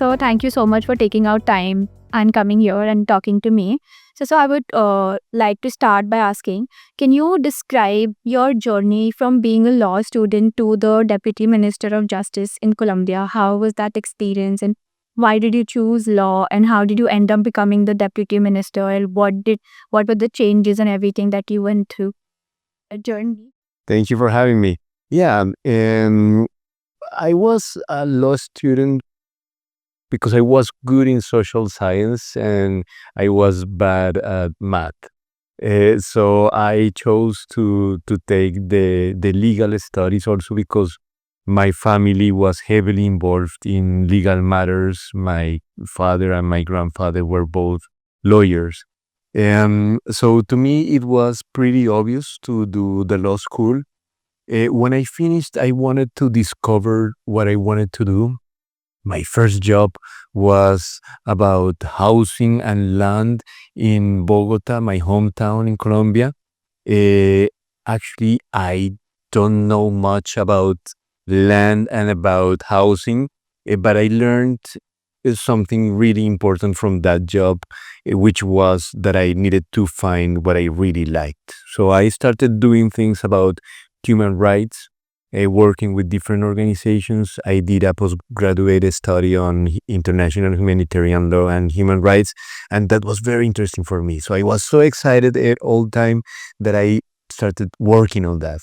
So thank you so much for taking out time and coming here and talking to me. So I would like to start by asking, can you describe your journey from being a law student to the Deputy Minister of Justice in Colombia? How was that experience, and why did you choose law, and how did you end up becoming the Deputy Minister, and what were the changes and everything that you went through? A journey. Thank you for having me. Yeah, I was a law student because I was good in social science and I was bad at math. So I chose to take the legal studies also because my family was heavily involved in legal matters. My father and my grandfather were both lawyers. So to me, it was pretty obvious to do the law school. When I finished, I wanted to discover what I wanted to do. My first job was about housing and land in Bogota, my hometown in Colombia. Uh, Actually, I don't know much about land and about housing, but I learned something really important from that job, which was that I needed to find what I really liked. So I started doing things about human rights, working with different organizations. I did a postgraduate study on international humanitarian law and human rights, and that was very interesting for me. So I was so excited all the time that I started working on that.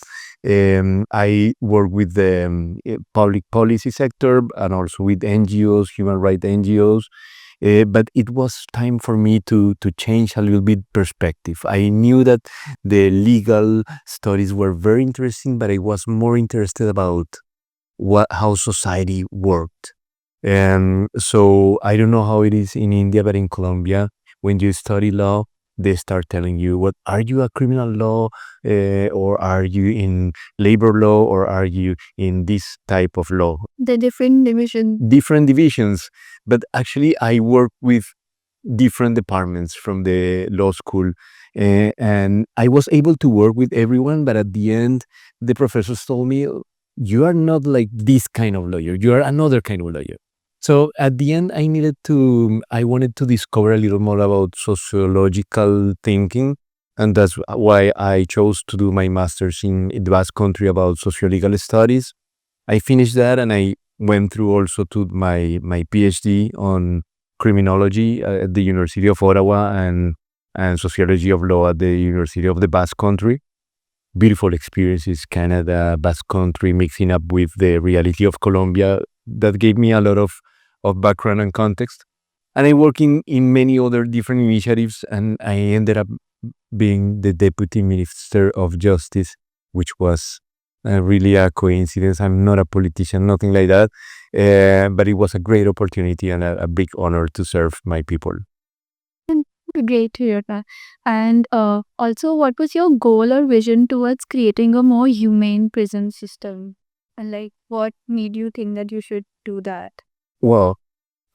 I work with the public policy sector and also with NGOs, human rights NGOs. But it was time for me to change a little bit perspective. I knew that the legal studies were very interesting, but I was more interested about how society worked. And so I don't know how it is in India, but in Colombia, when you study law, they start telling you, what are you, a criminal law, or are you in labor law, or are you in this type of law? The different division. Different divisions. But actually, I work with different departments from the law school, and I was able to work with everyone. But at the end, the professors told me, you are not like this kind of lawyer, you are another kind of lawyer. So at the end, I wanted to discover a little more about sociological thinking. And that's why I chose to do my master's in the Basque Country about sociological studies. I finished that and I went through also to my PhD on criminology at the University of Ottawa and sociology of law at the University of the Basque Country. Beautiful experiences, Canada, Basque Country, mixing up with the reality of Colombia. That gave me a lot of background and context. And I work in many other different initiatives, and I ended up being the Deputy Minister of Justice, which was really a coincidence. I'm not a politician, nothing like that. But it was a great opportunity and a big honor to serve my people. Great to hear that. And also, what was your goal or vision towards creating a more humane prison system? And like, what made you think that you should do that? Well,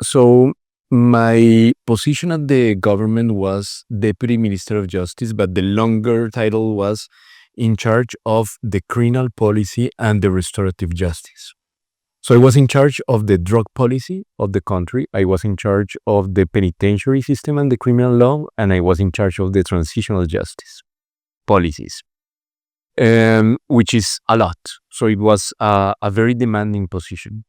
so my position at the government was Deputy Minister of Justice, but the longer title was in charge of the criminal policy and the restorative justice. So I was in charge of the drug policy of the country. I was in charge of the penitentiary system and the criminal law, and I was in charge of the transitional justice policies, which is a lot. So it was a very demanding position.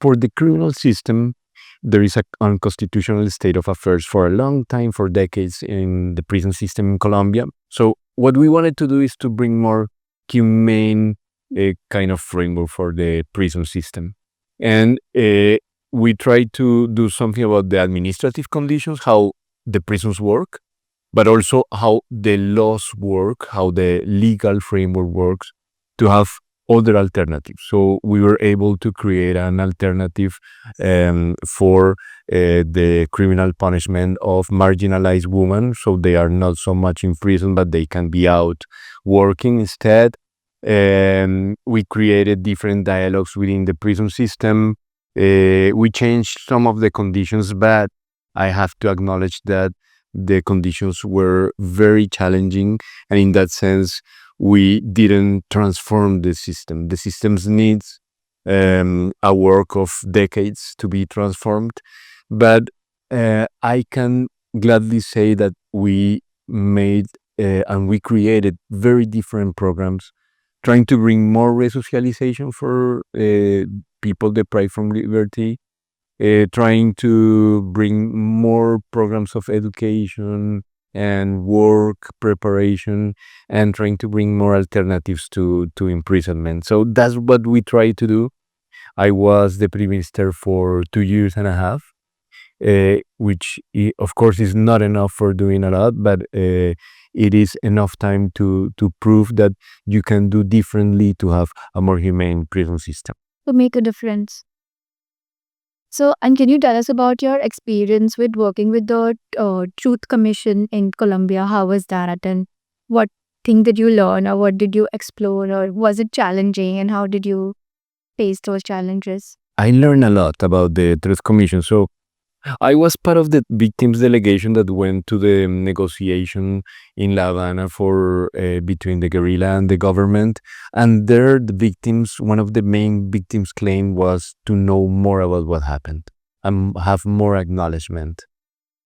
For the criminal system, there is an unconstitutional state of affairs for a long time, for decades, in the prison system in Colombia. So what we wanted to do is to bring more humane kind of framework for the prison system. And we tried to do something about the administrative conditions, how the prisons work, but also how the laws work, how the legal framework works, to have other alternatives. So we were able to create an alternative for the criminal punishment of marginalized women. So they are not so much in prison, but they can be out working instead. We created different dialogues within the prison system. We changed some of the conditions, but I have to acknowledge that the conditions were very challenging. And in that sense, we didn't transform the system. The system's needs a work of decades to be transformed. But I can gladly say that we made and we created very different programs trying to bring more resocialization for people deprived from liberty, trying to bring more programs of education and work preparation, and trying to bring more alternatives to imprisonment. So that's what we try to do. I was the prime minister for 2 years and a half, which of course is not enough for doing a lot, but it is enough time to prove that you can do differently to have a more humane prison system. To make a difference. So, and can you tell us about your experience with working with the Truth Commission in Colombia? How was that, and what thing did you learn, or what did you explore, or was it challenging, and how did you face those challenges? I learned a lot about the Truth Commission. So I was part of the victims delegation that went to the negotiation in La Habana for between the guerrilla and the government. And there, the victims, one of the main victims' claim was to know more about what happened and have more acknowledgement,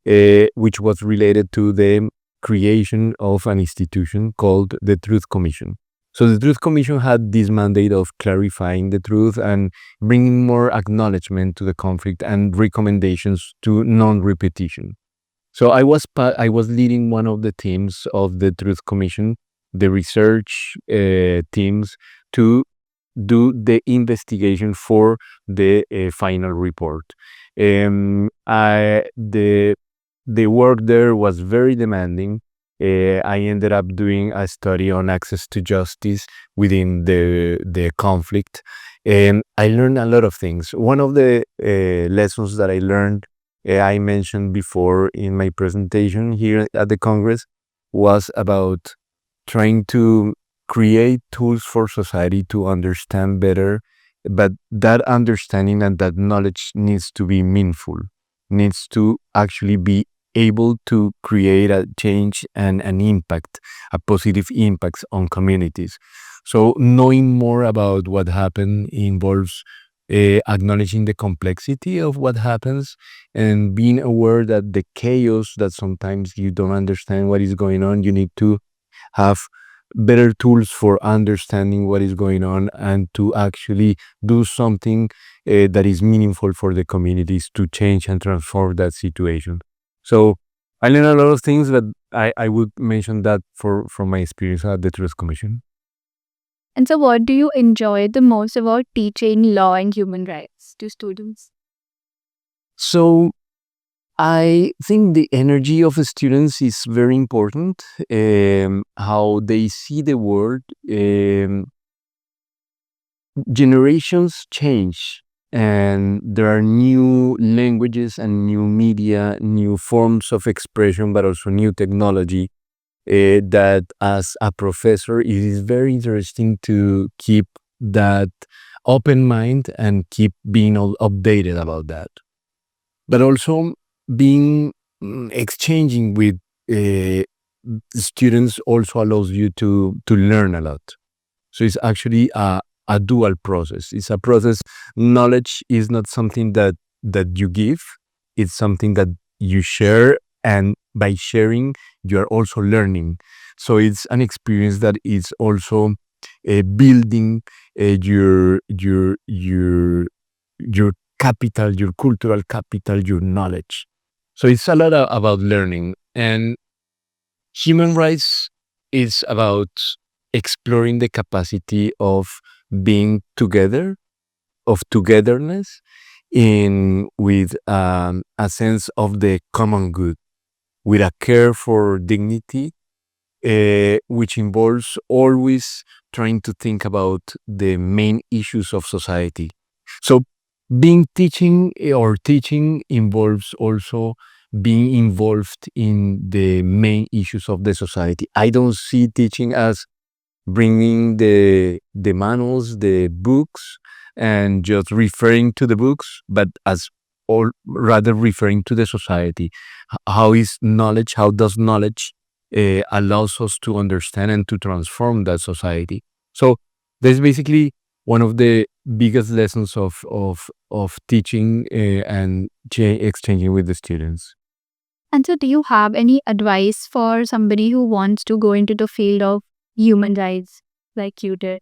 which was related to the creation of an institution called the Truth Commission. So the Truth Commission had this mandate of clarifying the truth and bringing more acknowledgement to the conflict and recommendations to non-repetition. So I was leading one of the teams of the Truth Commission, the research teams, to do the investigation for the final report. The work there was very demanding. I ended up doing a study on access to justice within the conflict, and I learned a lot of things. One of the lessons that I learned, I mentioned before in my presentation here at the Congress, was about trying to create tools for society to understand better, but that understanding and that knowledge needs to be meaningful, needs to actually be able to create a change and an impact, a positive impact on communities. So knowing more about what happened involves acknowledging the complexity of what happens and being aware that the chaos that sometimes you don't understand what is going on, you need to have better tools for understanding what is going on and to actually do something that is meaningful for the communities to change and transform that situation. So I learned a lot of things, but I would mention that from my experience at the Truth Commission. And so, what do you enjoy the most about teaching law and human rights to students? So I think the energy of the students is very important. How they see the world. Generations change, and there are new languages and new media, new forms of expression, but also new technology. That as a professor, it is very interesting to keep that open mind and keep being all updated about that. But also being exchanging with students also allows you to learn a lot. So it's actually a dual process. It's a process. Knowledge is not something that you give. It's something that you share, and by sharing, you are also learning. So it's an experience that is also building your capital, your cultural capital, your knowledge. So it's a lot about learning. And human rights is about exploring the capacity of being together, of togetherness, in with a sense of the common good, with a care for dignity, which involves always trying to think about the main issues of society. So being teaching involves also being involved in the main issues of the society. I don't see teaching as bringing the manuals, the books, and just referring to the books, but as or rather referring to the society. How is knowledge? How does knowledge allows us to understand and to transform that society? So that's basically one of biggest lessons of teaching and exchanging with the students. And so, do you have any advice for somebody who wants to go into the field of human rights like you did?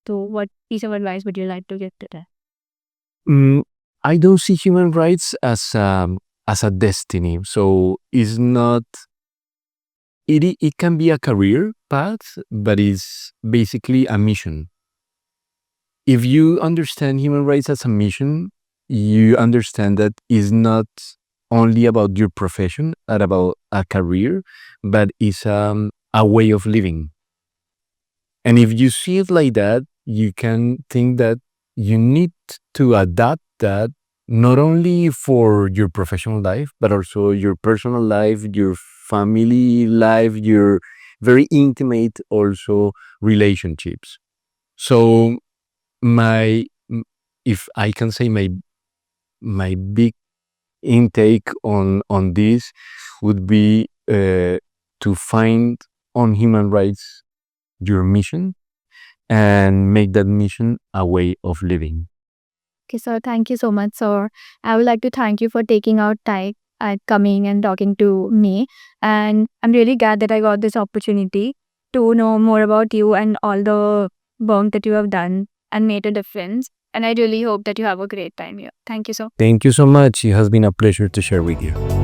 So, what piece of advice would you like to give to them? I don't see human rights as a destiny. So it's not. It can be a career path, but it's basically a mission. If you understand human rights as a mission, you understand that it's not only about your profession and about a career, but it's a way of living. And if you see it like that, you can think that you need to adapt that not only for your professional life, but also your personal life, your family life, your very intimate also relationships. So my if I can say my big intake on this would be to find on human rights your mission and make that mission a way of living. Okay, sir, thank you so much, sir. I would like to thank you for taking out time and coming and talking to me. And I'm really glad that I got this opportunity to know more about you and all the work that you have done and made a difference. And I really hope that you have a great time here. Thank you, sir. Thank you so much. It has been a pleasure to share with you.